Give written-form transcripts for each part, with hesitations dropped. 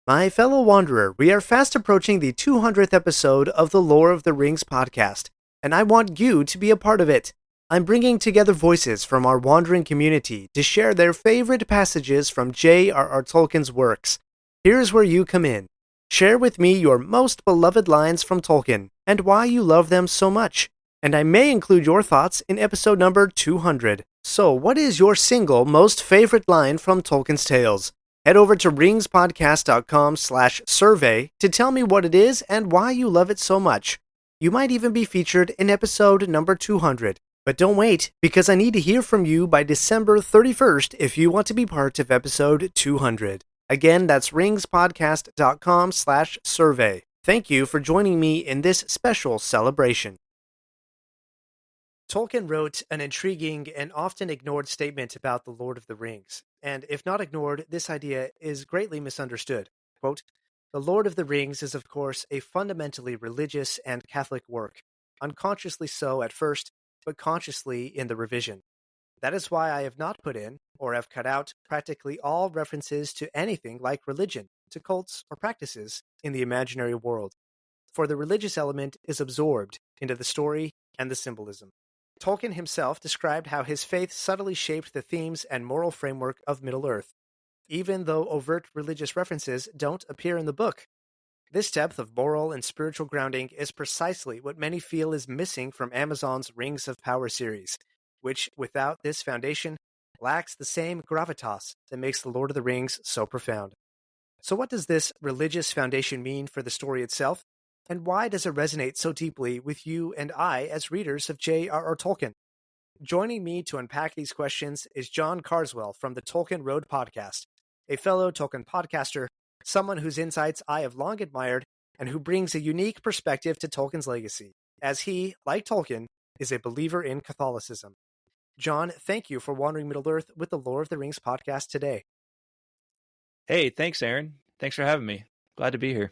My fellow wanderer, we are fast approaching the 200th episode of the Lore of the Rings podcast, and I want you to be a part of it. I'm bringing together voices from our wandering community to share their favorite passages from JRR Tolkien's works. Here's where you come in. Share with me your most beloved lines from Tolkien and why you love them so much. And I may include your thoughts in episode number 200. So, what is your single most favorite line from Tolkien's tales? Head over to ringspodcast.com/survey to tell me what it is and why you love it so much. You might even be featured in episode number 200. But don't wait, because I need to hear from you by December 31st if you want to be part of episode 200. Again, that's ringspodcast.com/survey. Thank you for joining me in this special celebration. Tolkien wrote an intriguing and often ignored statement about the Lord of the Rings, and if not ignored, this idea is greatly misunderstood. Quote, "The Lord of the Rings is of course a fundamentally religious and Catholic work, unconsciously so at first, but consciously in the revision. That is why I have not put in, or have cut out, practically all references to anything like religion, to cults or practices in the imaginary world, for the religious element is absorbed into the story and the symbolism." Tolkien himself described how his faith subtly shaped the themes and moral framework of Middle-earth, even though overt religious references don't appear in the book. This depth of moral and spiritual grounding is precisely what many feel is missing from Amazon's Rings of Power series, which, without this foundation, lacks the same gravitas that makes The Lord of the Rings so profound. So what does this religious foundation mean for the story itself? And why does it resonate so deeply with you and I as readers of J.R.R. Tolkien? Joining me to unpack these questions is John Carswell from the Tolkien Road podcast, a fellow Tolkien podcaster, someone whose insights I have long admired and who brings a unique perspective to Tolkien's legacy, as he, like Tolkien, is a believer in Catholicism. John, thank you for wandering Middle-earth with the Lord of the Rings podcast today. Hey, thanks, Aaron. Thanks for having me. Glad to be here.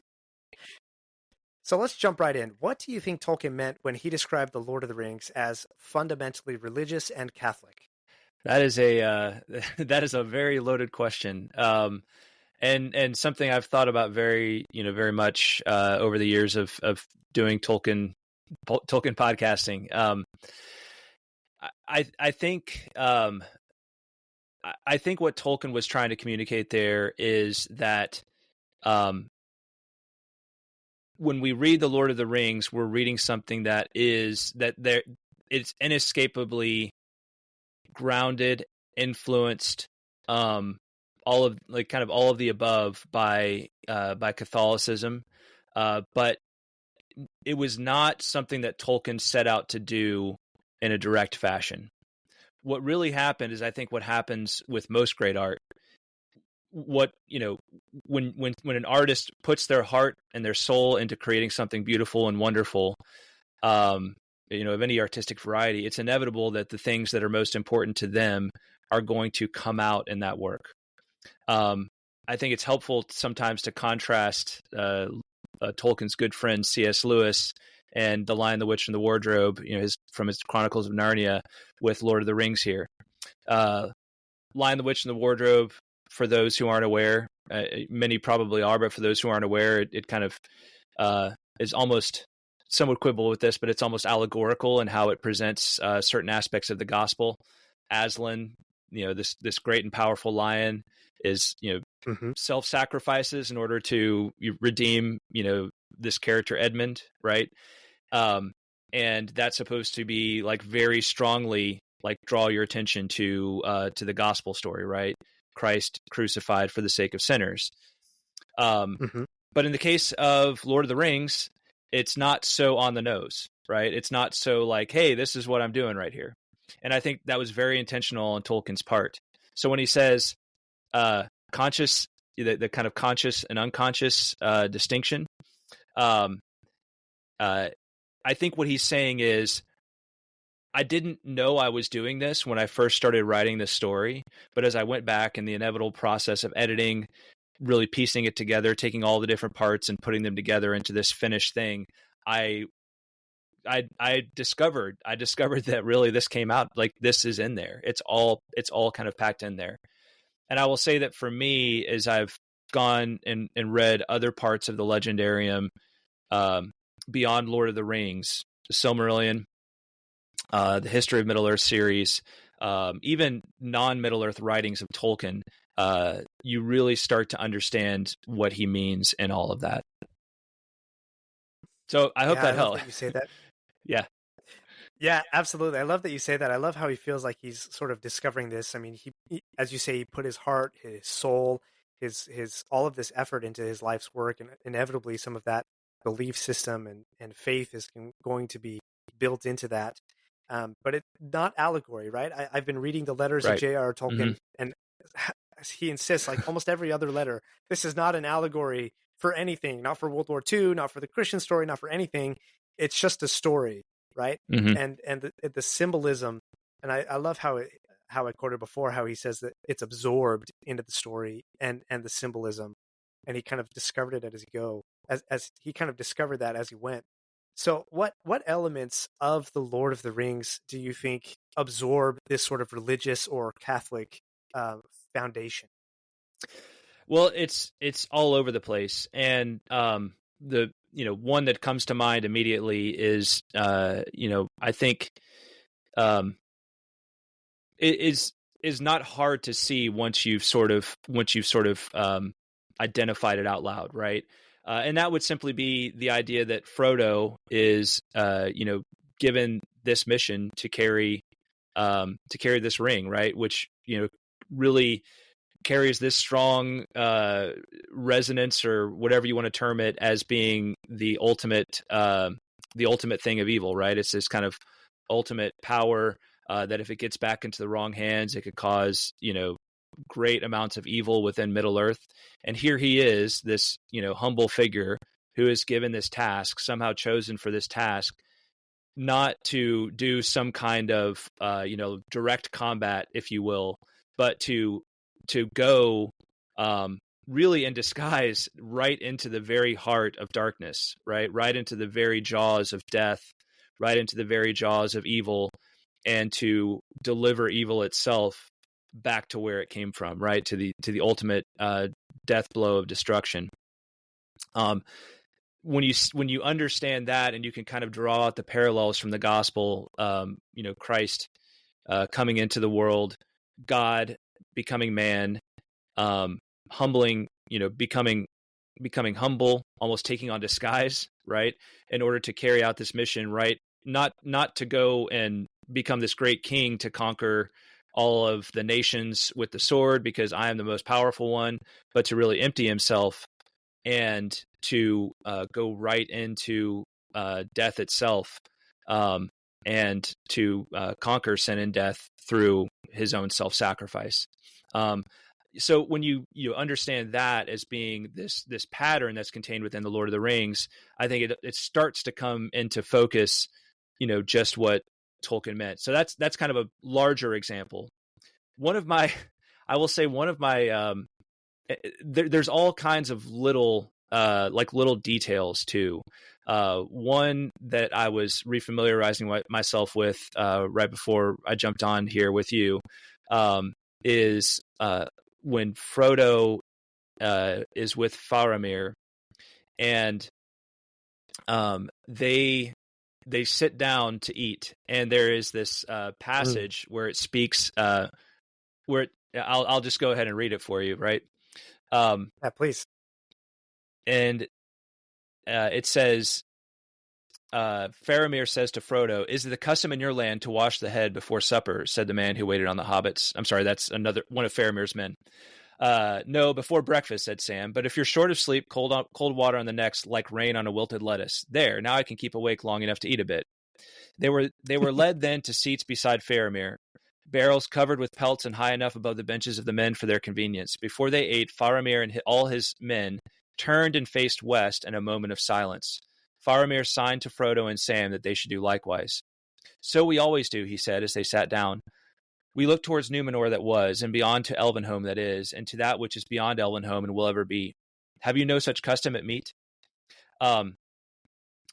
So let's jump right in. What do you think Tolkien meant when he described The Lord of the Rings as fundamentally religious and Catholic? That is a very loaded question, and something I've thought about very much over the years of doing Tolkien podcasting. I think what Tolkien was trying to communicate there is that when we read The Lord of the Rings, we're reading something it's inescapably grounded, influenced, all of the above by Catholicism, but it was not something that Tolkien set out to do in a direct fashion. What really happened is, I think, what happens with most great art. When an artist puts their heart and their soul into creating something beautiful and wonderful, of any artistic variety, it's inevitable that the things that are most important to them are going to come out in that work. I think it's helpful sometimes to contrast Tolkien's good friend C.S. Lewis and The Lion, the Witch, and the Wardrobe, from his Chronicles of Narnia, with Lord of the Rings here. Lion, the Witch, and the Wardrobe, for those who aren't aware, many probably are, but for those who aren't aware, it kind of is almost, some would quibble with this, but it's almost allegorical in how it presents certain aspects of the gospel. Aslan, this great and powerful lion, is self-sacrifices in order to redeem this character Edmund, right? And that's supposed to be very strongly draw your attention to the gospel story, right? Christ crucified for the sake of sinners. But in the case of Lord of the Rings, it's not so on the nose, right? It's not so hey, this is what I'm doing right here. And I think that was very intentional on Tolkien's part. So when he says conscious, the kind of conscious and unconscious distinction, I think what he's saying is, I didn't know I was doing this when I first started writing this story, but as I went back in the inevitable process of editing, really piecing it together, taking all the different parts and putting them together into this finished thing, I discovered that really this came out this is in there. It's all kind of packed in there. And I will say that for me, as I've gone and read other parts of the Legendarium, beyond Lord of the Rings, the Silmarillion, the History of Middle Earth series, even non-Middle Earth writings of Tolkien, you really start to understand what he means in all of that. So I hope Yeah, I that love helped. that you say that. Yeah. Yeah, absolutely. I love that you say that. I love how he feels like he's sort of discovering this. I mean, as you say, he put his heart, his soul, his all of this effort into his life's work, and inevitably some of that belief system and faith is going to be built into that. But it's not allegory, right? I've been reading the letters of Right. JRR Mm-hmm. Tolkien, and as he insists, like almost every other letter, this is not an allegory for anything, not for World War II, not for the Christian story, not for anything. It's just a story, right? Mm-hmm. And the symbolism, and I love how I quoted before how he says that it's absorbed into the story and the symbolism, and he kind of discovered it as he go as he kind of discovered that as he went. So what elements of the Lord of the Rings do you think absorb this sort of religious or Catholic foundation? Well, it's all over the place, and the one that comes to mind immediately is I think um, it is not hard to see once you've sort of identified it out loud, right? And that would simply be the idea that Frodo is given this mission to carry this ring, right? Which really carries this strong resonance, or whatever you want to term it, as being the ultimate thing of evil, right? It's this kind of ultimate power that if it gets back into the wrong hands, it could cause great amounts of evil within Middle Earth. And here he is, this humble figure who is given this task, somehow chosen for this task, not to do some kind of direct combat, if you will, but to go really in disguise right into the very heart of darkness, right into the very jaws of death, right into the very jaws of evil, and to deliver evil itself back to where it came from, right to the ultimate death blow of destruction. When you understand that, and you can kind of draw out the parallels from the gospel, Christ coming into the world, God becoming man, humbling, becoming humble, almost taking on disguise, right, in order to carry out this mission, right? Not to go and become this great king to conquer all of the nations with the sword because I am the most powerful one, but to really empty himself and to go right into death itself, and to conquer sin and death through his own self-sacrifice. So when you understand that as being this pattern that's contained within the Lord of the Rings, I think it starts to come into focus, just what Tolkien meant. So that's kind of a larger example. I will say one of my there's all kinds of little little details too. One that I was refamiliarizing myself with right before I jumped on here with you is when Frodo is with Faramir, and they sit down to eat, and there is this passage where it speaks I'll just go ahead and read it for you, right? Yeah, please. And it says, Faramir says to Frodo, "Is it the custom in your land to wash the head before supper?" said the man who waited on the hobbits. I'm sorry, that's another one of Faramir's men. "No, before breakfast," said Sam. "But if you're short of sleep, cold water on the neck's like rain on a wilted lettuce. There, now I can keep awake long enough to eat a bit." They were led then to seats beside Faramir, barrels covered with pelts and high enough above the benches of the men for their convenience. Before they ate, Faramir and all his men turned and faced west in a moment of silence. Faramir signed to Frodo and Sam that they should do likewise. "So we always do," he said as they sat down. "We look towards Numenor that was, and beyond to Elvenhome that is, and to that which is beyond Elvenhome and will ever be. Have you no such custom at meat?"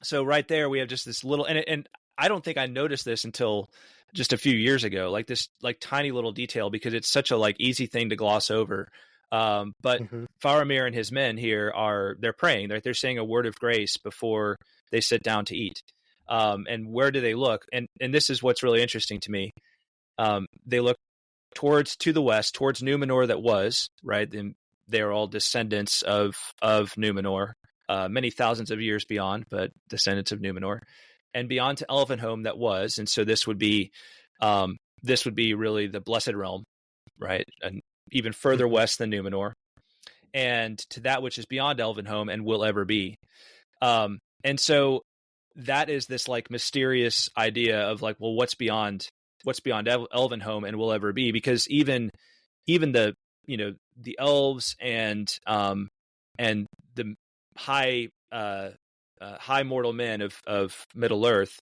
So right there we have just this little, and I don't think I noticed this until just a few years ago, like this tiny little detail, because it's such a easy thing to gloss over. But Mhm. Faramir and his men here they're praying. They're saying a word of grace before they sit down to eat. And where do they look? And this is what's really interesting to me. They look to the west, towards Numenor that was, right? And they're all descendants of Numenor, many thousands of years beyond, but descendants of Numenor, and beyond to Elvenhome that was. And so this would be really the Blessed Realm, right? And even further Mhm. west than Numenor, and to that which is beyond Elvenhome and will ever be. And so that is this like mysterious idea of like, well, what's beyond Elvenhome and will ever be? Because even the the elves and the high high mortal men of Middle Earth,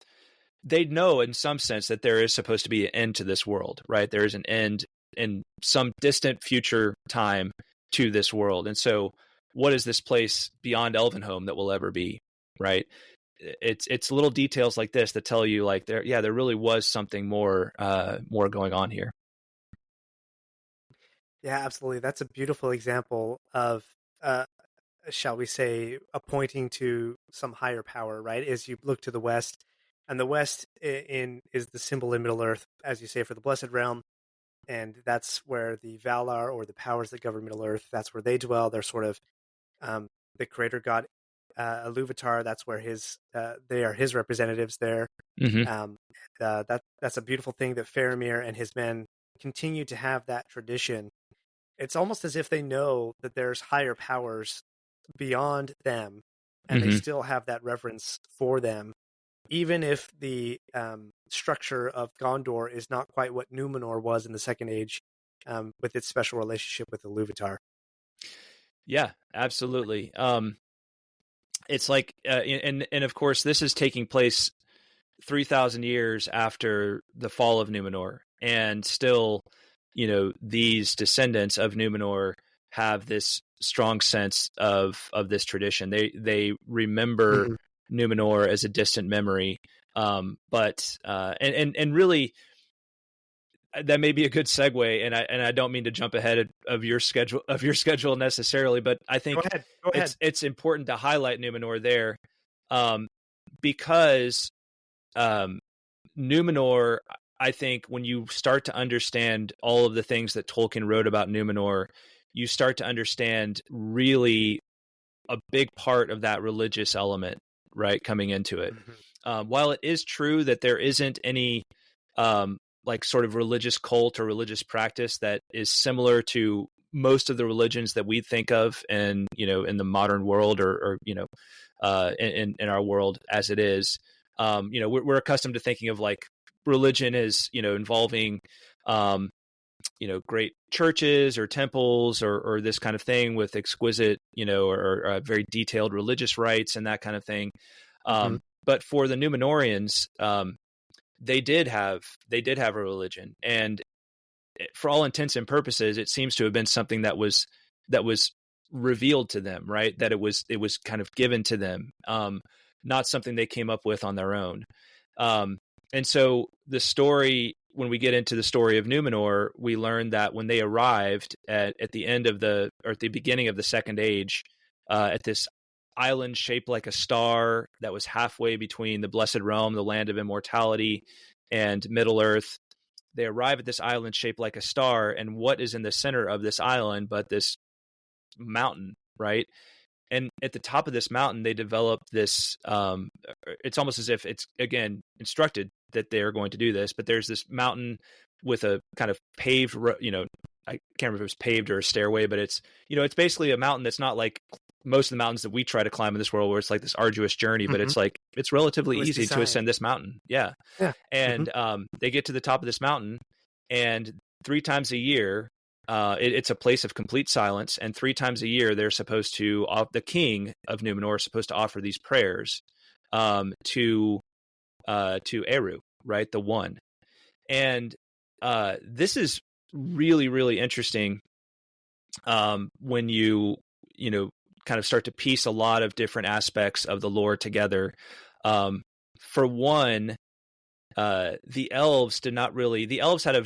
they know in some sense that there is supposed to be an end to this world, right? There is an end in some distant future time to this world. And so what is this place beyond Elvenhome that will ever be, right? It's little details like this that tell you like there really was something more going on here. Yeah, absolutely. That's a beautiful example of, uh, shall we say, a pointing to some higher power, right? As you look to the west, and the west is the symbol in Middle Earth, as you say, for the Blessed Realm, and that's where the Valar, or the powers that govern Middle Earth, that's where they dwell. They're sort of um, the creator god, Iluvatar. That's where they are his representatives there. Mm-hmm. Um, that's a beautiful thing that Faramir and his men continue to have that tradition. It's almost as if they know that there's higher powers beyond them, and they Mm-hmm. still have that reverence for them, even if the structure of Gondor is not quite what Numenor was in the Second Age, with its special relationship with Iluvatar. Yeah, absolutely. It's like, and of course, this is taking place 3,000 years after the fall of Numenor, and still, these descendants of Numenor have this strong sense of this tradition. They remember Mm-hmm. Numenor as a distant memory, but and really that may be a good segue, and I don't mean to jump ahead of your schedule necessarily, but I Go think ahead. Go ahead. it's important to highlight Numenor there, um, because um, Numenor, I think when you start to understand all of the things that Tolkien wrote about Numenor, you start to understand really a big part of that religious element, right, coming into it. Mm-hmm. While it is true that there isn't any like sort of religious cult or religious practice that is similar to most of the religions that we think of, and in the modern world, or in our world as it is, we're accustomed to thinking of like religion as involving great churches or temples, or this kind of thing with exquisite or very detailed religious rites and that kind of thing. Mm-hmm. But for the Numenorians, they did have a religion, and for all intents and purposes, it seems to have been something that was revealed to them, right? That it was kind of given to them, not something they came up with on their own. And so the story, when we get into the story of Numenor, we learn that when they arrived at the end of at the beginning of the Second Age, at this island shaped like a star that was halfway between the Blessed Realm, the land of immortality, and Middle Earth. They arrive at this island shaped like a star, and what is in the center of this island but this mountain, right? And at the top of this mountain, they develop this. It's almost as if it's again instructed that they are going to do this, but there's this mountain with a kind of paved, I can't remember if it was paved or a stairway, but it's basically a mountain that's not like most of the mountains that we try to climb in this world, where it's like this arduous journey, but Mm-hmm. it's like it's relatively It was easy to designed. ascend this mountain. Yeah, Yeah. Mm-hmm. and they get to the top of this mountain, and 3 times a year, it's a place of complete silence, and 3 times a year they're supposed to, the king of Numenor is supposed to offer these prayers to Eru, right, the One. And this is really, really interesting when you kind of start to piece a lot of different aspects of the lore together. For one, the elves had a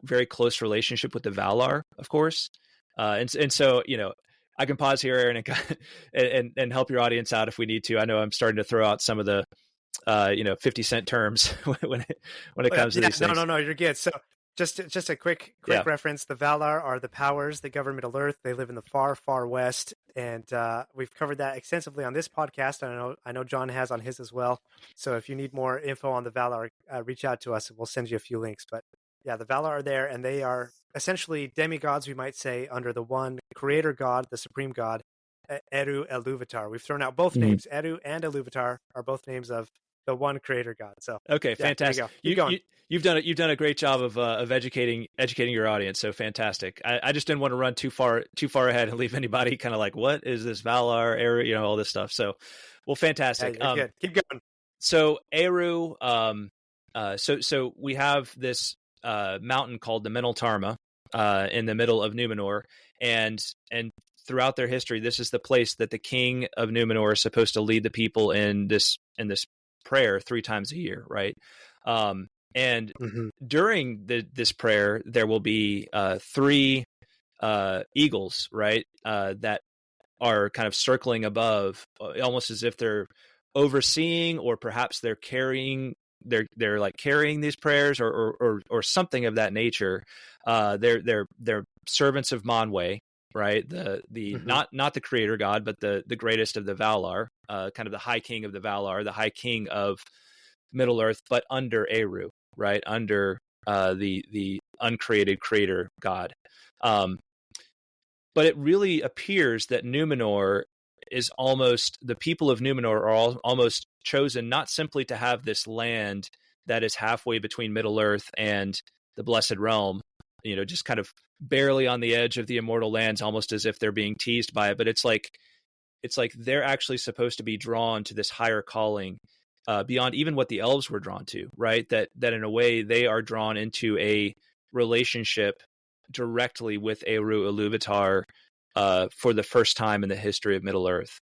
very close relationship with the Valar, of course, And so, I can pause here, Aaron, and help your audience out if we need to. I know I'm starting to throw out some of the 50-cent terms when it Oh, yeah, comes to yeah, these things. no, you're good. So just a quick Yeah. reference. The Valar are the powers that govern Middle Earth. They live in the far, far west, and we've covered that extensively on this podcast. And I know John has on his as well. So if you need more info on the Valar, reach out to us, and we'll send you a few links. But yeah, the Valar are there, and they are essentially demigods, we might say, under the one creator god, the supreme god, Eru Iluvatar. We've thrown out both names. Eru and Iluvatar are both names of the one creator god. So Okay, yeah, there you fantastic. go. Keep going. You've done a great job of educating your audience. So fantastic. I just didn't want to run too far ahead and leave anybody kind of like, what is this Valar area, all this stuff. So, well, fantastic. Yeah, you're good. Keep going. So Eru, so we have this mountain called the Tarma in the middle of Numenor, and throughout their history, this is the place that the king of Numenor is supposed to lead the people in this prayer 3 times a year, right? And during this prayer, there will be 3 eagles, right, that are kind of circling above, almost as if they're overseeing, or perhaps they're carrying. They're like carrying these prayers, or something of that nature. They're servants of Manwe, right? The not the creator god, but the greatest of the Valar, kind of the high king of the Valar, the high king of Middle Earth, but under Eru, right? Under the uncreated creator god. But it really appears that Numenor is almost, the people of Numenor are almost chosen not simply to have this land that is halfway between Middle Earth and the Blessed Realm, just kind of barely on the edge of the immortal lands, almost as if they're being teased by it. But it's like they're actually supposed to be drawn to this higher calling, beyond even what the elves were drawn to, right? That in a way they are drawn into a relationship directly with Eru Iluvatar for the first time in the history of Middle Earth.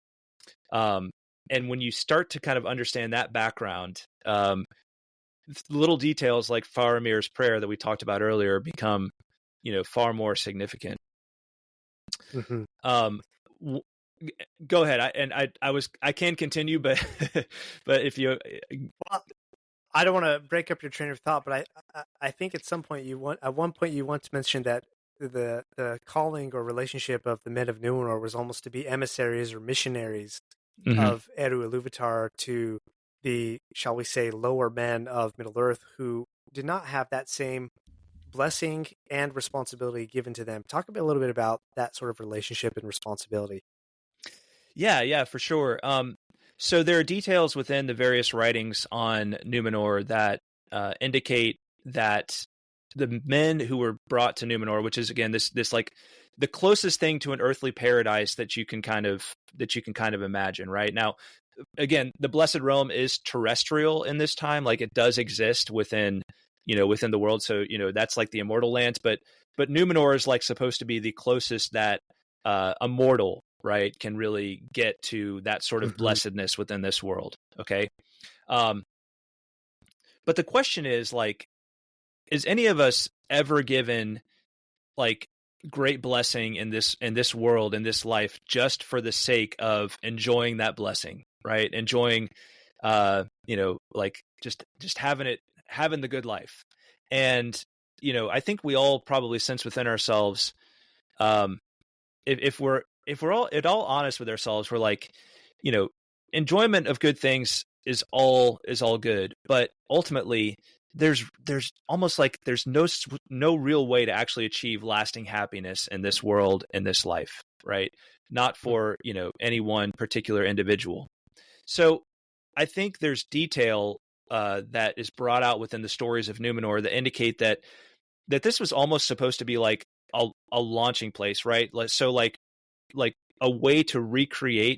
And when you start to kind of understand that background, little details like Faramir's prayer that we talked about earlier become, far more significant. Go ahead. I can continue, but if you, well, I don't want to break up your train of thought, but I think at one point you want to mention that the calling or relationship of the men of Numenor was almost to be emissaries or missionaries of Eru Iluvatar to the, shall we say, lower men of Middle Earth who did not have that same blessing and responsibility given to them. Talk a little bit about that sort of relationship and responsibility. Yeah, for sure. So there are details within the various writings on Numenor that indicate that the men who were brought to Numenor, which is again this like the closest thing to an earthly paradise that you can kind of imagine, right? Now, again, the Blessed Realm is terrestrial in this time, like it does exist within the world. So that's like the immortal lands, but Numenor is like supposed to be the closest that a mortal, right, can really get to that sort of blessedness within this world. Okay. But the question is, like, is any of us ever given like great blessing in this world, in this life, just for the sake of enjoying that blessing, right? Enjoying, like just having the good life. And, I think we all probably sense within ourselves, if we're all at all honest with ourselves, we're like, enjoyment of good things is all good, but ultimately there's almost like there's no real way to actually achieve lasting happiness in this world, in this life, right? Not for, any one particular individual. So I think there's detail that is brought out within the stories of Numenor that indicate that this was almost supposed to be like a launching place, right? So like a way to recreate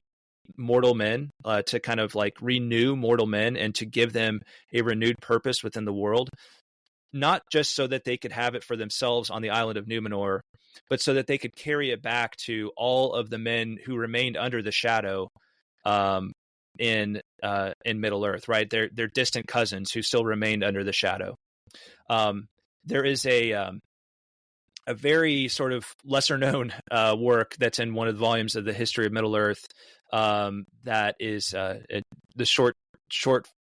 mortal men, to kind of like renew mortal men and to give them a renewed purpose within the world, not just so that they could have it for themselves on the island of Numenor, but so that they could carry it back to all of the men who remained under the shadow in Middle Earth, right? They're distant cousins who still remained under the shadow. There is a a very sort of lesser known work that's in one of the volumes of the History of Middle Earth. That is the short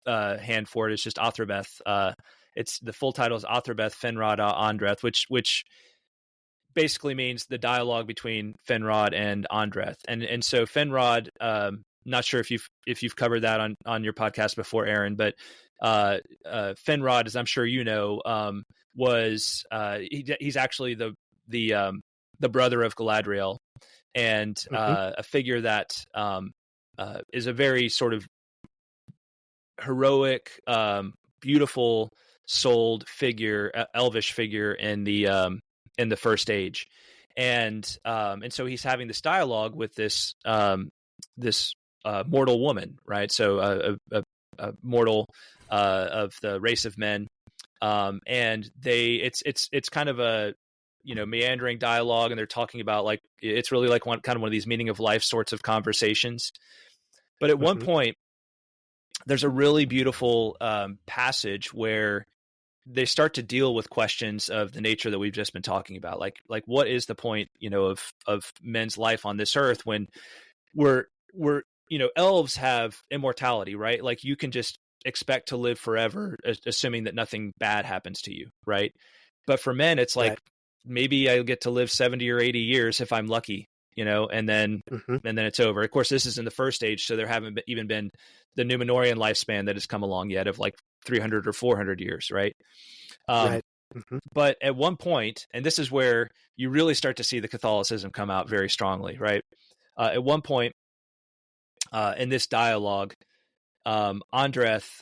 hand for it is just Athrabeth. It's the full title is Athrabeth Finrod Andreth, which basically means the dialogue between Finrod and Andreth. And so Finrod, not sure if you've covered that on your podcast before, Aaron, but Finrod, as I'm sure you know, was he's actually the brother of Galadriel, and a figure that is a very sort of heroic, beautiful souled figure, elvish figure in the First Age, and so he's having this dialogue with this mortal woman, right? So a mortal of the race of men, and it's kind of a meandering dialogue, and they're talking about like it's really like one of these meaning of life sorts of conversations. But at one point, there's a really beautiful passage where they start to deal with questions of the nature that we've just been talking about, like what is the point of men's life on this earth when we're elves have immortality, right? Like you can just expect to live forever, assuming that nothing bad happens to you, right? But for men, it's like maybe I'll get to live 70 or 80 years if I'm lucky, and then it's over. Of course, this is in the First Age, so there haven't even been the Numenorian lifespan that has come along yet of like 300 or 400 years, right? But at one point, and this is where you really start to see the Catholicism come out very strongly, right? At one point in this dialogue, Andreth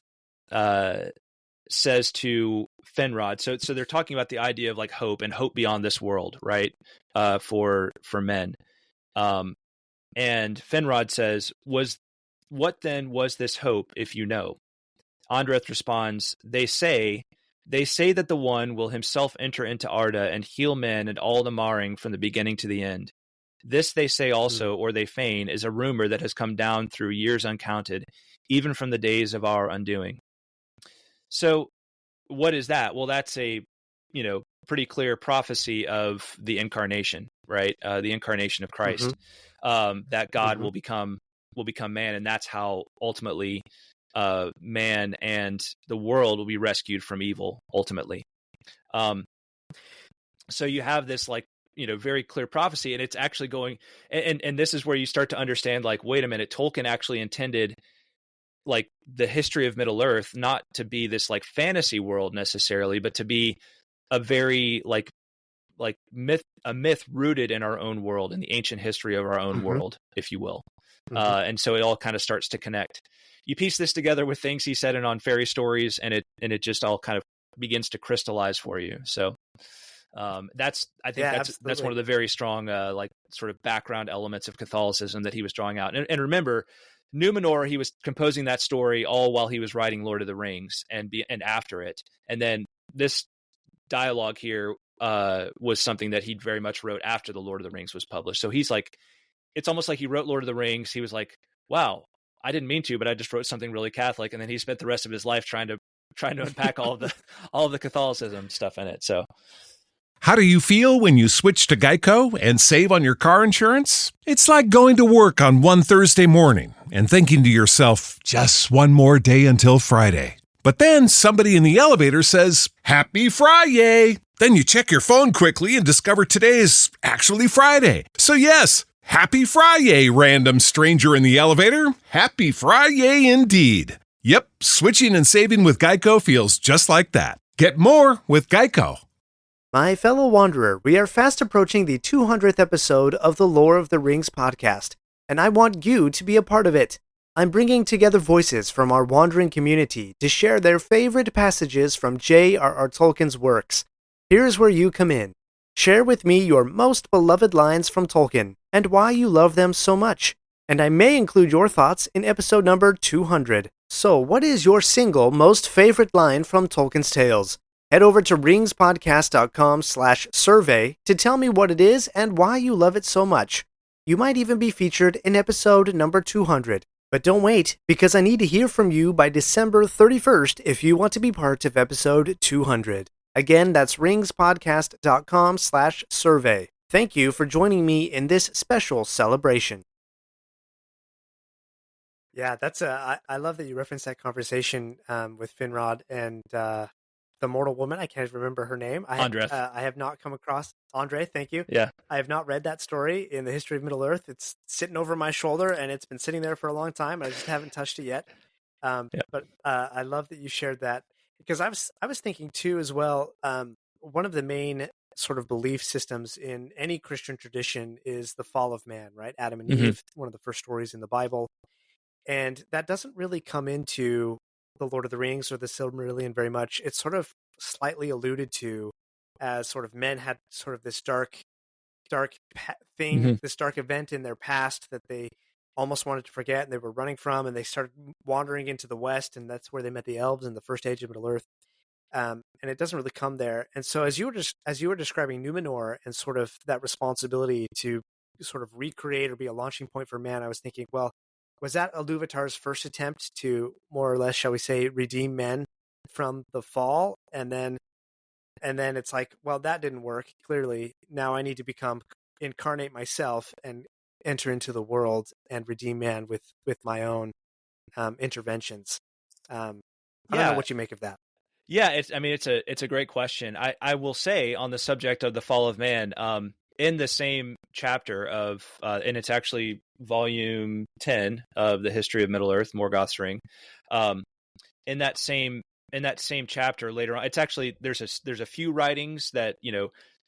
says to Finrod, so they're talking about the idea of like hope and hope beyond this world, right? For men. And Finrod says, what then was this hope, if you know? Andreth responds, they say that the One will himself enter into Arda and heal men and all the marring from the beginning to the end. This they say also, or they feign, is a rumor that has come down through years uncounted, even from the days of our undoing. So what is that? Well, that's a, pretty clear prophecy of the incarnation, right? The incarnation of Christ, that God will become man. And that's how ultimately man and the world will be rescued from evil ultimately. So you have this like, very clear prophecy, and it's actually going, and this is where you start to understand, like, wait a minute, Tolkien actually intended like the history of Middle Earth not to be this like fantasy world necessarily, but to be a very like a myth rooted in our own world, in the ancient history of our own world, if you will. And so it all kind of starts to connect. You piece this together with things he said on fairy stories, and it just all kind of begins to crystallize for you. So that's one of the very strong like sort of background elements of Catholicism that he was drawing out. And remember, Numenor, he was composing that story all while he was writing Lord of the Rings and after it. And then this dialogue here was something that he very much wrote after the Lord of the Rings was published. So he's like, it's almost like he wrote Lord of the Rings. He was like, wow, I didn't mean to, but I just wrote something really Catholic. And then he spent the rest of his life trying to unpack all of the Catholicism stuff in it. So how do you feel when you switch to Geico and save on your car insurance? It's like going to work on one Thursday morning and thinking to yourself, just one more day until Friday. But then somebody in the elevator says, Happy Friday! Then you check your phone quickly and discover today is actually Friday. So yes, Happy Friday, random stranger in the elevator. Happy Friday indeed. Yep, switching and saving with Geico feels just like that. Get more with Geico. My fellow wanderer, we are fast approaching the 200th episode of the Lore of the Rings podcast, and I want you to be a part of it. I'm bringing together voices from our wandering community to share their favorite passages from JRR Tolkien's works. Here's where you come in. Share with me your most beloved lines from Tolkien and why you love them so much. And I may include your thoughts in episode number 200. So, what is your single most favorite line from Tolkien's tales? Head over to ringspodcast.com/survey to tell me what it is and why you love it so much. You might even be featured in episode number 200. But don't wait, because I need to hear from you by December 31st if you want to be part of episode 200. Again, that's ringspodcast.com/survey. Thank you for joining me in this special celebration. Yeah, I love that you referenced that conversation with Finrod and the mortal woman. I can't remember her name. Andreth. I have not come across Andre. Thank you. Yeah. I have not read that story in the history of Middle Earth. It's sitting over my shoulder and it's been sitting there for a long time. I just haven't touched it yet. But I love that you shared that because I was thinking too as well. One of the main sort of belief systems in any Christian tradition is the fall of man, right? Adam and Eve, one of the first stories in the Bible. And that doesn't really come into the Lord of the Rings or the Silmarillion very much. It's sort of slightly alluded to as sort of men had sort of this dark thing, this dark event in their past that they almost wanted to forget and they were running from, and they started wandering into the West, and that's where they met the elves in the first age of Middle Earth. And it doesn't really come there. And so as you were describing Numenor and sort of that responsibility to sort of recreate or be a launching point for man, I was thinking, well, was that Iluvatar's first attempt to more or less, shall we say, redeem men from the fall? And then it's like, well, that didn't work. Clearly, now I need to incarnate myself and enter into the world and redeem man with my own interventions. I don't know what you make of that. Yeah, it's a great question. I will say on the subject of the fall of man, in the same chapter of, and it's actually volume 10 of the History of Middle Earth, Morgoth's Ring. In that same chapter later on, it's actually there's a few writings that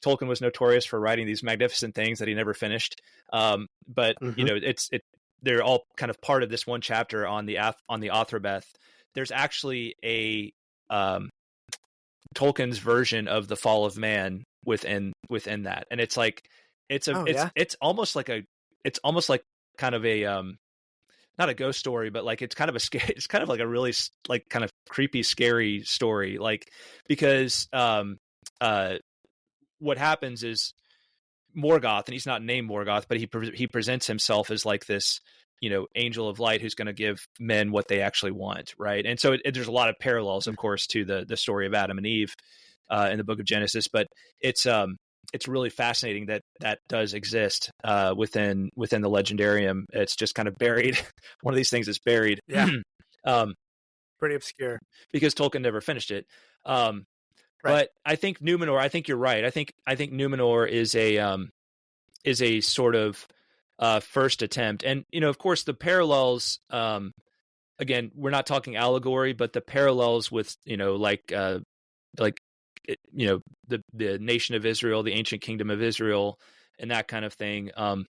Tolkien was notorious for writing these magnificent things that he never finished. But they're all kind of part of this one chapter on the Athrabeth. There's actually a Tolkien's version of the fall of man within that, and it's like it's almost like kind of a not a ghost story, but like it's kind of like a really like kind of creepy, scary story, like because what happens is Morgoth, and he's not named Morgoth, but he presents himself as like this angel of light who's going to give men what they actually want, right? And so there's a lot of parallels, of course, to the story of Adam and Eve in the Book of Genesis, but it's really fascinating that does exist within the Legendarium. It's just kind of buried. One of these things is buried. Yeah. Pretty obscure because Tolkien never finished it. Right. But I think Numenor. I think you're right. I think Numenor is a sort of first attempt, and of course the parallels. Again, we're not talking allegory, but the parallels with the nation of Israel, the ancient kingdom of Israel, and that kind of thing, can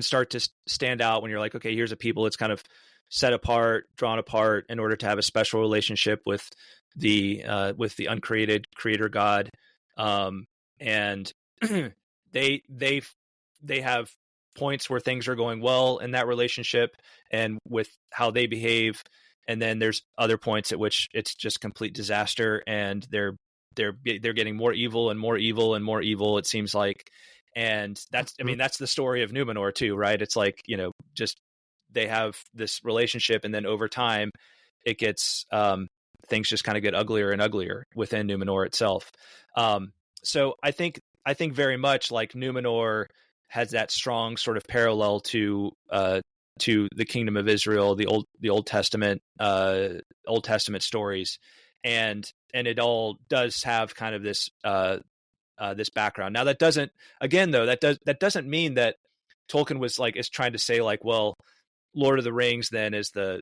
start to stand out when you're like, okay, here's a people that's kind of set apart, drawn apart in order to have a special relationship with the uncreated creator God. And they have points where things are going well in that relationship and with how they behave. And then there's other points at which it's just complete disaster, and they're getting more evil and more evil and more evil, it seems like. And that's the story of Numenor too, right? It's like, just they have this relationship, and then over time it gets things just kind of get uglier and uglier within Numenor itself. So I think very much like Numenor has that strong sort of parallel to the kingdom of Israel, the Old Testament stories, and it all does have kind of this this background. Now that doesn't mean that Tolkien is trying to say like, well, Lord of the Rings then is the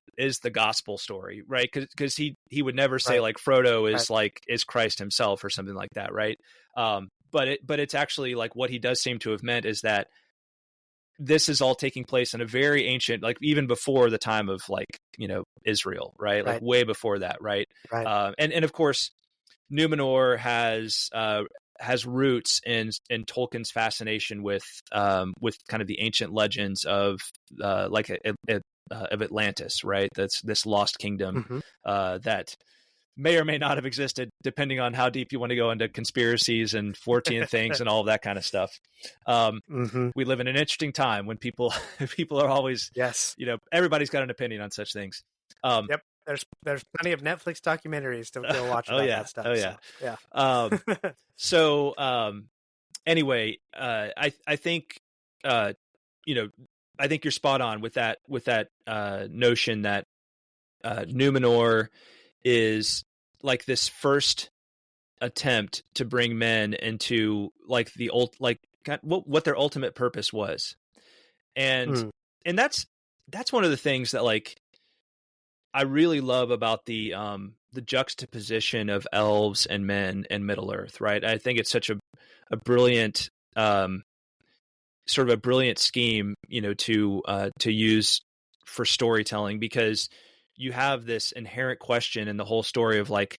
gospel story, right? Because he would never say like Frodo is is Christ himself or something like that, right? But it's actually like what he does seem to have meant is that this is all taking place in a very ancient, like even before the time of Israel, right? Like way before that, right? And of course, Numenor has roots in Tolkien's fascination with kind of the ancient legends of of Atlantis, right? That's this lost kingdom that may or may not have existed, depending on how deep you want to go into conspiracies and Fortean things and all of that kind of stuff. We live in an interesting time when people are always, everybody's got an opinion on such things. Yep. there's plenty of Netflix documentaries to go watch about that stuff. Oh yeah. So, yeah. Anyway, I think I think you're spot on with that notion that Numenor is like this first attempt to bring men into like what their ultimate purpose was, and that's one of the things that like I really love about the juxtaposition of elves and men and Middle Earth, right? I think it's such a brilliant sort of a brilliant scheme, to use for storytelling, because you have this inherent question in the whole story of like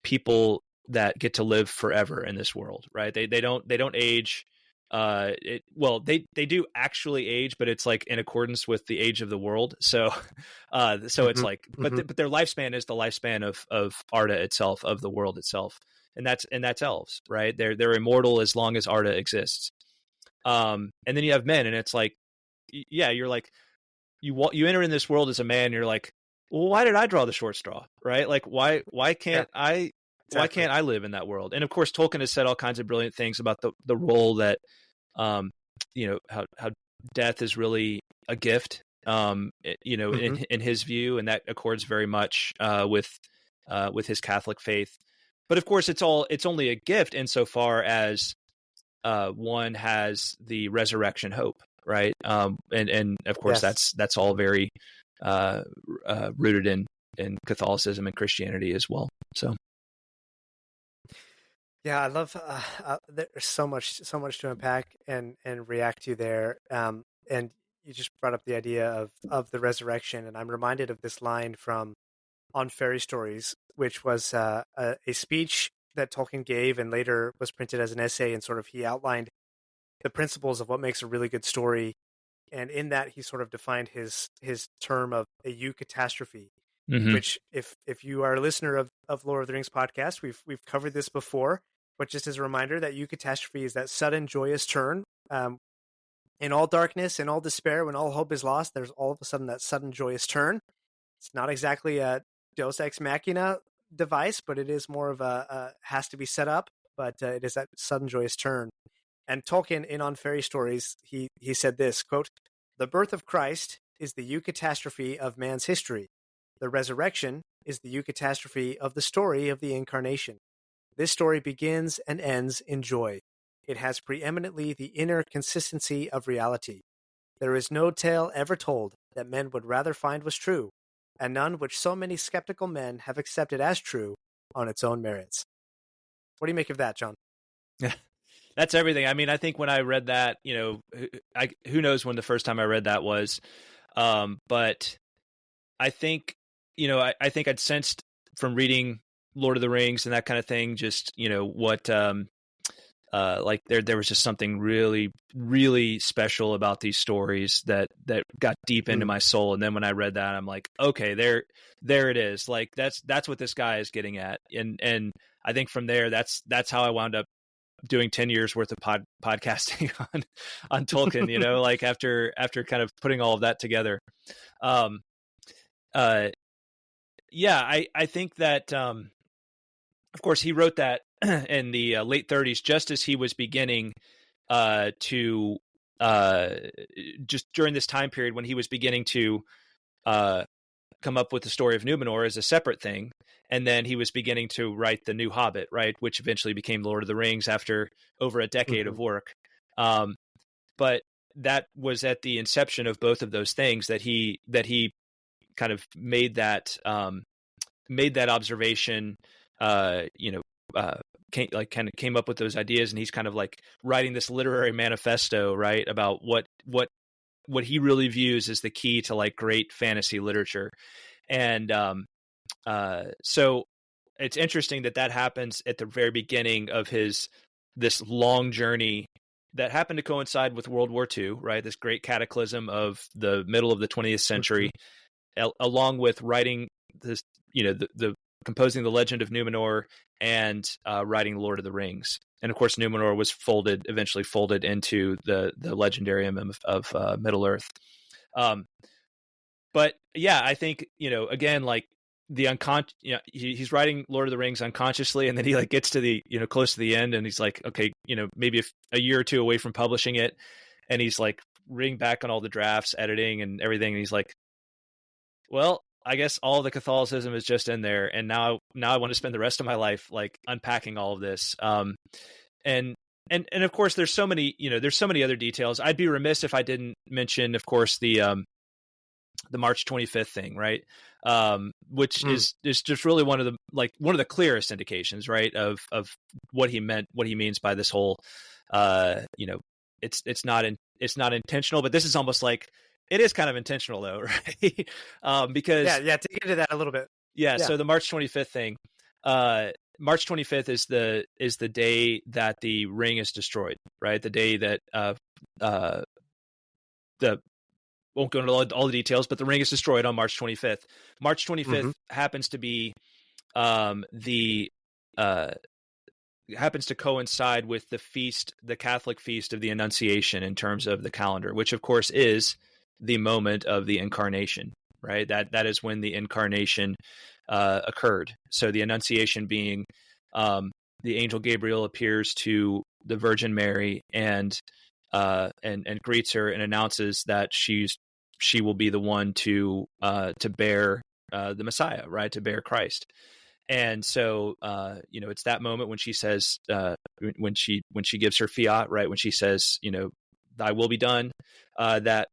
people that get to live forever in this world, right? They don't age. They do actually age, but it's like in accordance with the age of the world. So, it's like, but their lifespan is the lifespan of Arda itself, of the world itself, and that's elves, right? They're immortal as long as Arda exists. And then you have men, and it's like, yeah, you're like, you enter in this world as a man, and you're like, well, why did I draw the short straw, right? Like, why can't I? Exactly. Why can't I live in that world? And of course, Tolkien has said all kinds of brilliant things about the role that, how death is really a gift, in his view, and that accords very much with his Catholic faith. But of course, it's only a gift insofar as one has the resurrection hope, right? And of course, yes, that's all very rooted in Catholicism and Christianity as well. So. Yeah, I love. There's so much to unpack and react to there. And you just brought up the idea of the resurrection, and I'm reminded of this line from On Fairy Stories, which was a speech that Tolkien gave, and later was printed as an essay. And sort of he outlined the principles of what makes a really good story, and in that he sort of defined his term of a eucatastrophe. Mm-hmm. Which, if you are a listener of Lord of the Rings podcast, we've covered this before. But just as a reminder, that eucatastrophe is that sudden joyous turn. In all darkness, in all despair, when all hope is lost, there's all of a sudden that sudden joyous turn. It's not exactly a Deus Ex Machina device, but it is more of a has to be set up. But it is that sudden joyous turn. And Tolkien, in On Fairy Stories, he said this, quote, "The birth of Christ is the eucatastrophe of man's history. The resurrection is the eucatastrophe of the story of the incarnation. This story begins and ends in joy. It has preeminently the inner consistency of reality. There is no tale ever told that men would rather find was true, and none which so many skeptical men have accepted as true on its own merits." What do you make of that, John? Yeah, that's everything. I mean, I think when I read that, who knows when the first time I read that was, but I think, I think I'd sensed from reading Lord of the Rings and that kind of thing, just, what, like there was just something really, really special about these stories that got deep into my soul. And then when I read that, I'm like, okay, there it is. Like, that's what this guy is getting at. And I think from there, that's how I wound up doing 10 years worth of podcasting on Tolkien, like after kind of putting all of that together. I think that, of course, he wrote that in the late 30s, just as he was beginning to just during this time period when he was beginning to come up with the story of Numenor as a separate thing. And then he was beginning to write the New Hobbit, right, which eventually became Lord of the Rings after over a decade of work. But that was at the inception of both of those things that he kind of made that observation, came up with those ideas, and he's kind of like writing this literary manifesto, right, about what he really views as the key to like great fantasy literature. And so it's interesting that happens at the very beginning of this long journey that happened to coincide with World War II, right? This great cataclysm of the middle of the 20th century, along with writing this, the composing the Legend of Numenor and writing Lord of the Rings. And of course, Numenor was eventually folded into the legendarium of Middle Earth. But yeah, I think, again, like he's writing Lord of the Rings unconsciously, and then he like gets to the, close to the end, and he's like, okay, maybe a year or two away from publishing it, and he's like reading back on all the drafts, editing and everything, and he's like, well, I guess all the Catholicism is just in there, and now I want to spend the rest of my life like unpacking all of this. And of course, there's so many other details. I'd be remiss if I didn't mention, of course, the March 25th thing, right? Which is just really one of the clearest indications, right, of what he means by this whole, it's not intentional, but this is almost like it is kind of intentional though, right? Because dig into that a little bit. Yeah. So the March 25th thing, March 25th is the day that the ring is destroyed, right? The day that won't go into all the details, but the ring is destroyed on March 25th. March 25th happens to be happens to coincide with the Catholic feast of the Annunciation in terms of the calendar, which of course is the moment of the incarnation, right? That is when the incarnation occurred. So the Annunciation being the angel Gabriel appears to the Virgin Mary and greets her and announces that she will be the one to bear the Messiah, right? To bear Christ. And so, it's that moment when she says, when she gives her fiat, right? When she says, thy will be done, that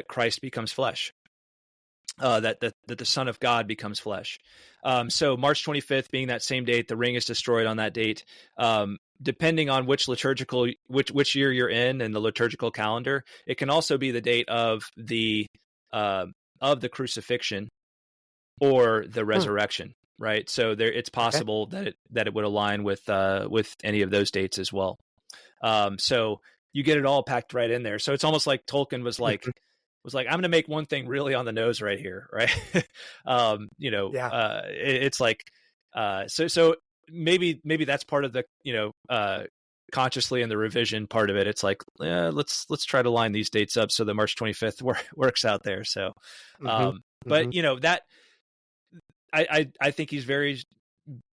Christ becomes flesh, that the Son of God becomes flesh. So March 25th being that same date, the ring is destroyed on that date. Depending on which year you're in the liturgical calendar, it can also be the date of the crucifixion or the resurrection, right? So it's possible that it would align with any of those dates as well. So you get it all packed right in there. So it's almost like Tolkien was like, I'm going to make one thing really on the nose right here, right? It's like, so maybe that's part of the, consciously in the revision part of it. It's like, let's try to line these dates up so that March 25th works out there. So, but that I think he's very,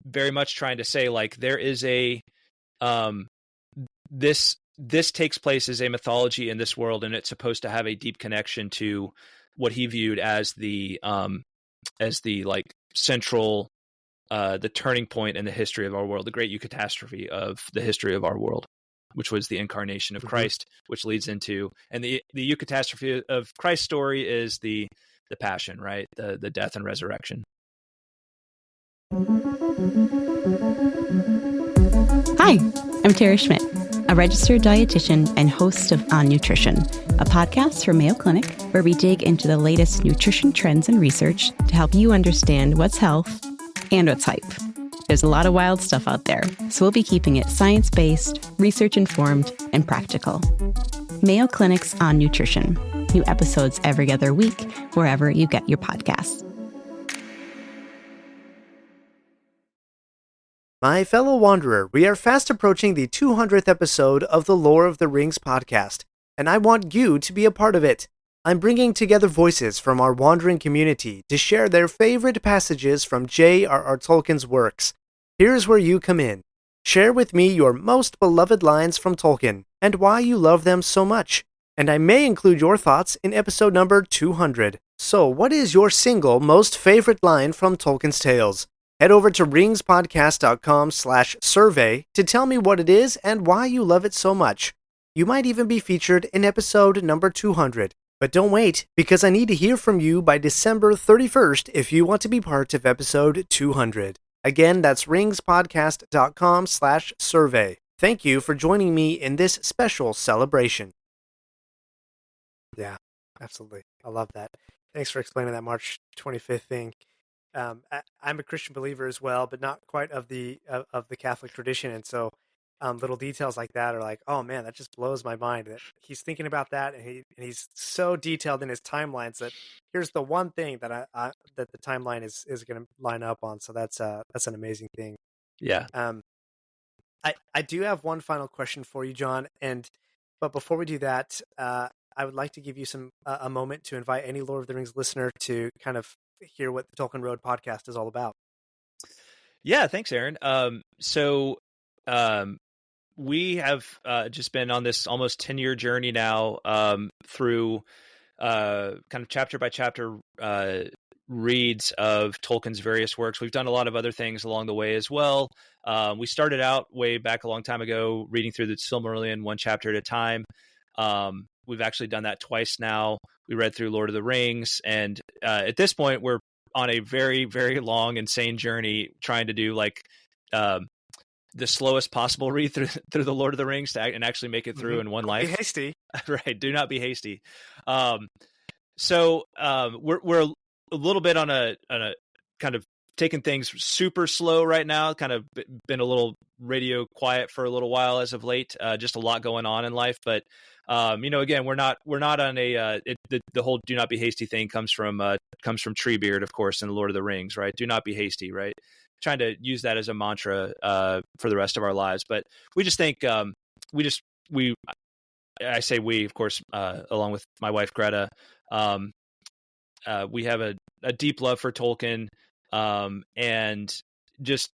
very much trying to say like, there is a, this takes place as a mythology in this world, and it's supposed to have a deep connection to what he viewed as the like central, the turning point in the history of our world, the great eucatastrophe of the history of our world, which was the incarnation of Christ, which leads into, and the eucatastrophe of Christ's story is the passion, right? The death and resurrection. Hi, I'm Tara Schmidt, a registered dietitian and host of On Nutrition, a podcast from Mayo Clinic where we dig into the latest nutrition trends and research to help you understand what's health and what's hype. There's a lot of wild stuff out there, so we'll be keeping it science-based, research-informed, and practical. Mayo Clinic's On Nutrition. New episodes every other week, wherever you get your podcasts. My fellow wanderer, we are fast approaching the 200th episode of the Lore of the Rings podcast, and I want you to be a part of it. I'm bringing together voices from our wandering community to share their favorite passages from JRR Tolkien's works. Here's where you come in. Share with me your most beloved lines from Tolkien and why you love them so much. And I may include your thoughts in episode number 200. So, what is your single most favorite line from Tolkien's tales? Head over to ringspodcast.com/survey to tell me what it is and why you love it so much. You might even be featured in episode number 200. But don't wait, because I need to hear from you by December 31st if you want to be part of episode 200. Again, that's ringspodcast.com/survey. Thank you for joining me in this special celebration. Yeah, absolutely. I love that. Thanks for explaining that March 25th thing. I'm a Christian believer as well, but not quite of the Catholic tradition, and so little details like that are like, oh man, that just blows my mind that he's thinking about that, and he's so detailed in his timelines that here's the one thing that that the timeline is going to line up on. So that's an amazing thing. Yeah. I do have one final question for you, John, but before we do that, I would like to give you a moment to invite any Lord of the Rings listener to kind of hear what the Tolkien Road podcast is all about. Yeah, thanks, Aaron. We have just been on this almost 10-year journey now, through kind of chapter by chapter reads of Tolkien's various works. We've done a lot of other things along the way as well. We started out way back a long time ago reading through the Silmarillion one chapter at a time. We've actually done that twice now. We read through Lord of the Rings, and at this point, we're on a very, very long, insane journey trying to do like the slowest possible read through the Lord of the Rings and actually make it through in one life. Be hasty. Right. Do not be hasty. So we're a little bit on a kind of taking things super slow right now, kind of been a little radio quiet for a little while as of late, just a lot going on in life. But, again, we're not on a, the whole do not be hasty thing comes from Treebeard, of course, in the Lord of the Rings, right? Do not be hasty, right? Trying to use that as a mantra for the rest of our lives. But we just think, I say we, of course, along with my wife, Greta, we have a deep love for Tolkien. And just,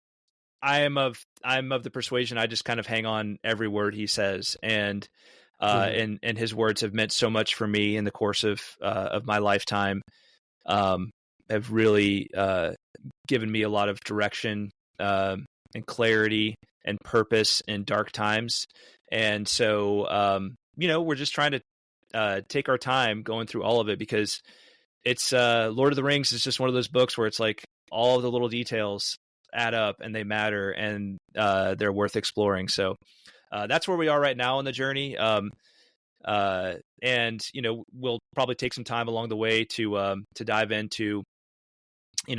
I'm of the persuasion, I just kind of hang on every word he says. And his words have meant so much for me in the course of my lifetime, have really, given me a lot of direction, and clarity and purpose in dark times. And so, we're just trying to take our time going through all of it, because it's Lord of the Rings is just one of those books where it's like all of the little details add up and they matter, and they're worth exploring. So that's where we are right now on the journey. And we'll probably take some time along the way to dive into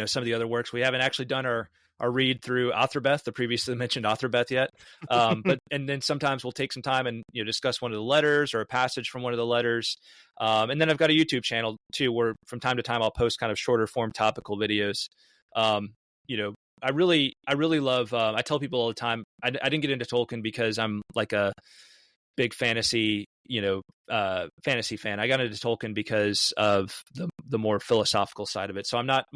some of the other works. We haven't actually done our read through Athrobeth, the previously mentioned Athrobeth, yet. And then sometimes we'll take some time and discuss one of the letters or a passage from one of the letters. And then I've got a YouTube channel too, where from time to time I'll post kind of shorter form topical videos. I really love. I tell people all the time, I didn't get into Tolkien because I'm like a big fantasy fan. I got into Tolkien because of the more philosophical side of it. So I'm not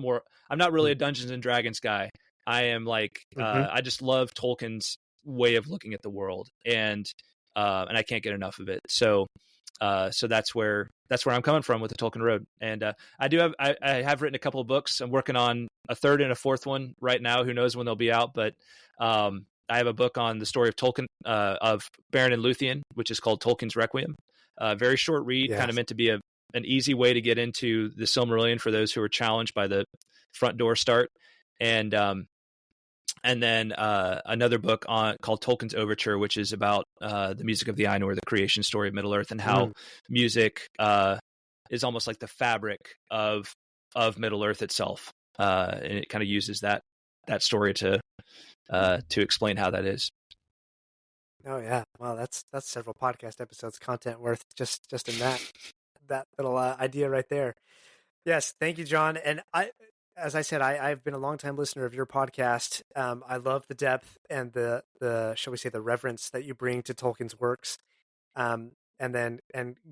really a Dungeons and Dragons guy. I am like, I just love Tolkien's way of looking at the world, and I can't get enough of it. So that's where I'm coming from with the Tolkien Road. And I have written a couple of books. I'm working on a third and a fourth one right now. Who knows when they'll be out? But I have a book on the story of Tolkien, of Beren and Luthien, which is called Tolkien's Requiem. Very short read, kind of meant to be an easy way to get into the Silmarillion for those who are challenged by the front door start. And then another book called Tolkien's Overture, which is about the music of the Ainur, the creation story of Middle Earth, and how music is almost like the fabric of Middle Earth itself, and it kind of uses that story to explain how that is. Oh yeah, wow, that's several podcast episodes content worth just in that little idea right there. Yes, thank you, John. And as I said, I've been a longtime listener of your podcast. I love the depth and the shall we say the reverence that you bring to Tolkien's works. And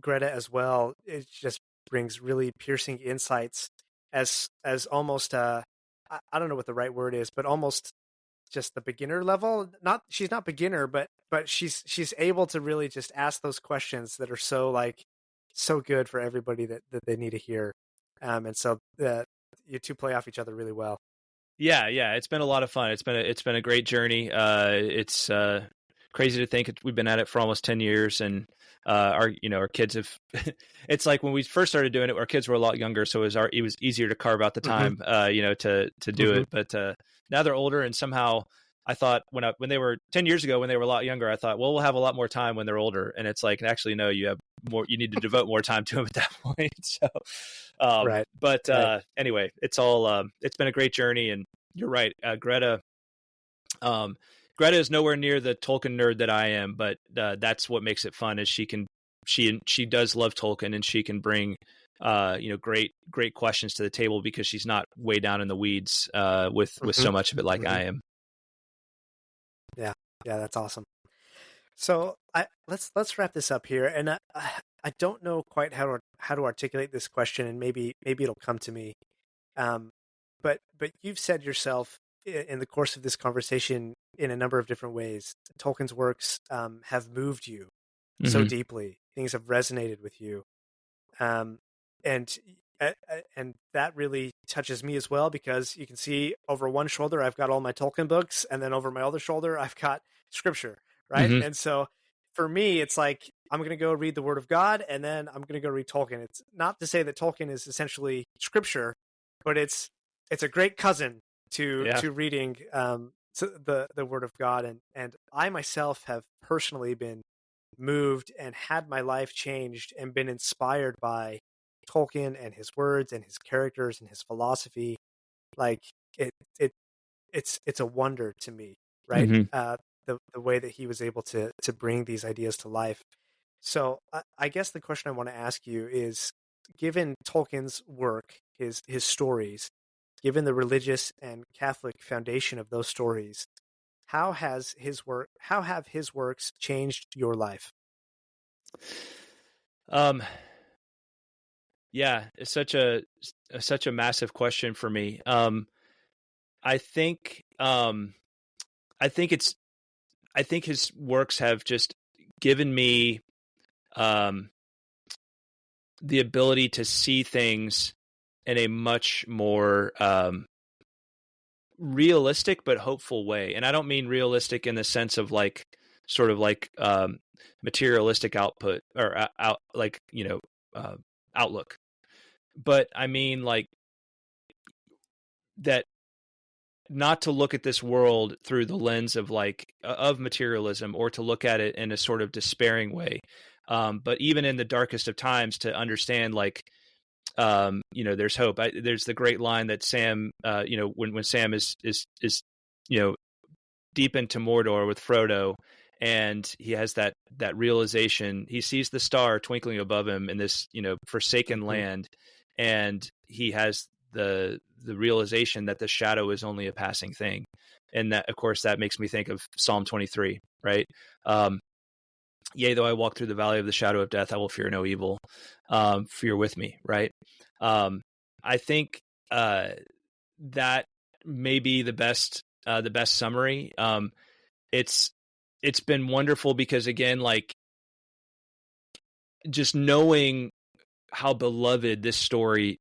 Greta as well. It just brings really piercing insights as almost I don't know what the right word is, but almost just the beginner level. She's not beginner, but she's able to really just ask those questions that are so good for everybody that they need to hear. And so you two play off each other really well. Yeah, it's been a lot of fun. It's been a great journey. It's crazy to think we've been at it for almost 10 years, and our kids have. It's like when we first started doing it, our kids were a lot younger, so it was easier to carve out the time, to do it. But now they're older, and somehow I thought when they were 10 years ago, when they were a lot younger, I thought, well, we'll have a lot more time when they're older, and it's like, actually, no, you have more. You need to devote more time to them at that point. So, right. But anyway, it's all. It's been a great journey, and you're right, Greta. Greta is nowhere near the Tolkien nerd that I am, but that's what makes it fun. Is she does love Tolkien, and she can bring great questions to the table because she's not way down in the weeds with so much of it like I am. Yeah, that's awesome. So let's wrap this up here, and I don't know quite how to articulate this question, and maybe it'll come to me. Um, but you've said yourself in the course of this conversation in a number of different ways, Tolkien's works have moved you so Mm-hmm. deeply. Things have resonated with you, um, and and that really touches me as well, because you can see over one shoulder I've got all my Tolkien books, and then over my other shoulder I've got scripture, right? Mm-hmm. And so for me, it's like I'm going to go read the Word of God, and then I'm going to go read Tolkien. It's not to say that Tolkien is essentially scripture, but it's a great cousin to Yeah. reading the Word of God, and I myself have personally been moved and had my life changed and been inspired by Tolkien and his words and his characters and his philosophy. Like it, it's a wonder to me, right? Mm-hmm. The way that he was able to bring these ideas to life. So I guess the question I want to ask you is, given Tolkien's work, his stories, given the religious and Catholic foundation of those stories, how have his works changed your life? Yeah, it's such a massive question for me. I think I think it's I think his works have just given me the ability to see things in a much more realistic but hopeful way. And I don't mean realistic in the sense of like sort of like materialistic output or outlook, but I mean like that, not to look at this world through the lens of of materialism, or to look at it in a sort of despairing way, but even in the darkest of times to understand there's hope. There's the great line that Sam, when Sam is deep into Mordor with Frodo, and he has that realization. He sees the star twinkling above him in this forsaken land, and he has the realization that the shadow is only a passing thing. And that, of course, that makes me think of Psalm 23, right? Yea, though I walk through the valley of the shadow of death, I will fear no evil, for you're with me, right? I think that may be the best summary. It's been wonderful because, again, like, just knowing how beloved this story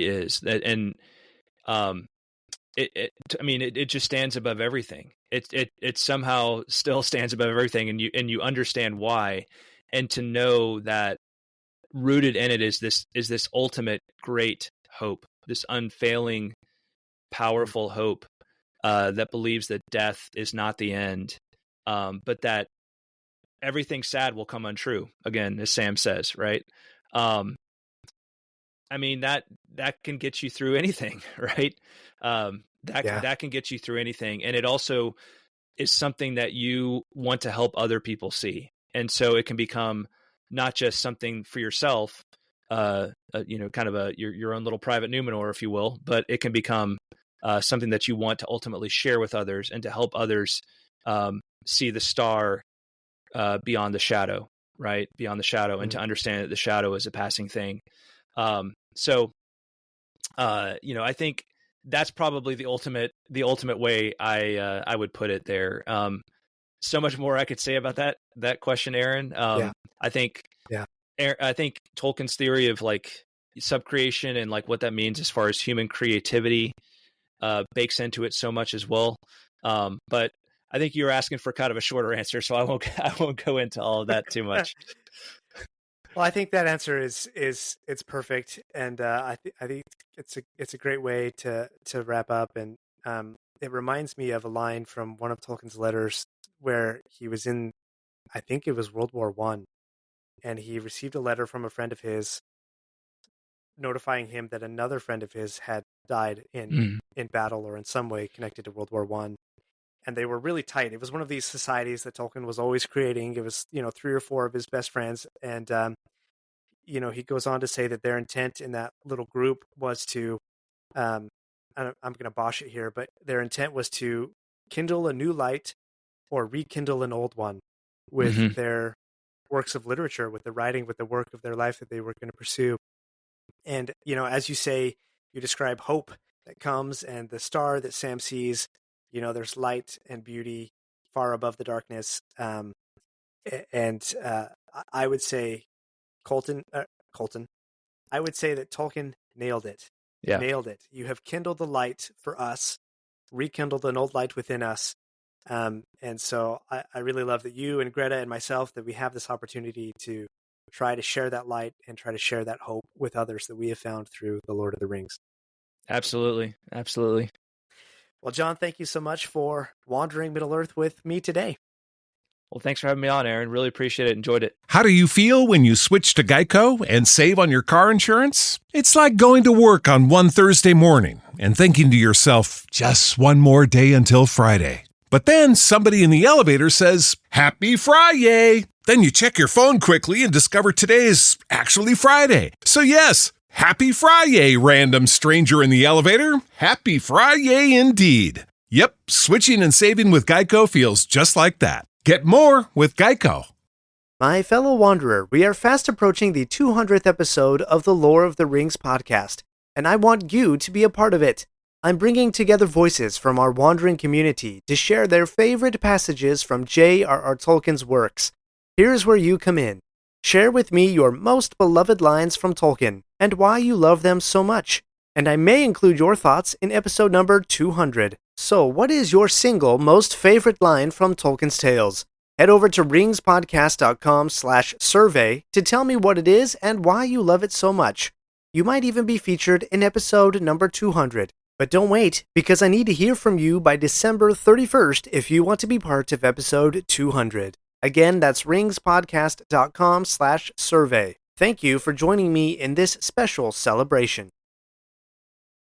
is, that, and it just stands above everything. It somehow still stands above everything, and you understand why, and to know that rooted in it is this ultimate great hope, this unfailing, powerful hope that believes that death is not the end, but that everything sad will come untrue again, as Sam says, right? I mean, that can get you through anything, right? That can get you through anything. And it also is something that you want to help other people see. And so it can become not just something for yourself, kind of your own little private Numenor, if you will, but it can become something that you want to ultimately share with others, and to help others see the star beyond the shadow, right? Beyond the shadow, and to understand that the shadow is a passing thing. I think that's probably the ultimate way I would put it there. So much more I could say about that question, Aaron. I think Tolkien's theory of like subcreation and like what that means as far as human creativity bakes into it so much as well. But I think you're asking for kind of a shorter answer, so I won't go into all of that too much. Well, I think that answer is perfect, and I think it's a great way to wrap up. And it reminds me of a line from one of Tolkien's letters where he was in, I think it was World War I, and he received a letter from a friend of his notifying him that another friend of his had died in battle or in some way connected to World War I. And they were really tight. It was one of these societies that Tolkien was always creating. It was, 3 or 4 of his best friends. And, he goes on to say that their intent in that little group was to, I'm going to bosh it here, but their intent was to kindle a new light or rekindle an old one with their works of literature, with the writing, with the work of their life that they were going to pursue. And, as you say, You describe hope that comes and the star that Sam sees. There's light and beauty far above the darkness. And I would say Colton, I would say that Tolkien nailed it. Yeah. Nailed it. You have kindled the light for us, rekindled an old light within us. And so I really love that you and Greta and myself, that we have this opportunity to try to share that light and try to share that hope with others that we have found through the Lord of the Rings. Absolutely. Absolutely. Well, John, thank you so much for wandering Middle-earth with me today. Well, thanks for having me on, Aaron. Really appreciate it. Enjoyed it. How do you feel when you switch to Geico and save on your car insurance? It's like going to work on one Thursday morning and thinking to yourself, just one more day until Friday. But then somebody in the elevator says, Happy Friday! Then you check your phone quickly and discover today is actually Friday. So yes, Happy Friday, random stranger in the elevator. Happy Friday indeed. Yep, switching and saving with Geico feels just like that. Get more with Geico. My fellow wanderer, we are fast approaching the 200th episode of the Lore of the Rings podcast, and I want you to be a part of it. I'm bringing together voices from our wandering community to share their favorite passages from JRR Tolkien's works. Here's where you come in. Share with me your most beloved lines from Tolkien and why you love them so much. And I may include your thoughts in episode number 200. So, what is your single most favorite line from Tolkien's tales? Head over to ringspodcast.com/survey to tell me what it is and why you love it so much. You might even be featured in episode number 200. But don't wait, because I need to hear from you by December 31st if you want to be part of episode 200. Again, that's ringspodcast.com/survey. Thank you for joining me in this special celebration.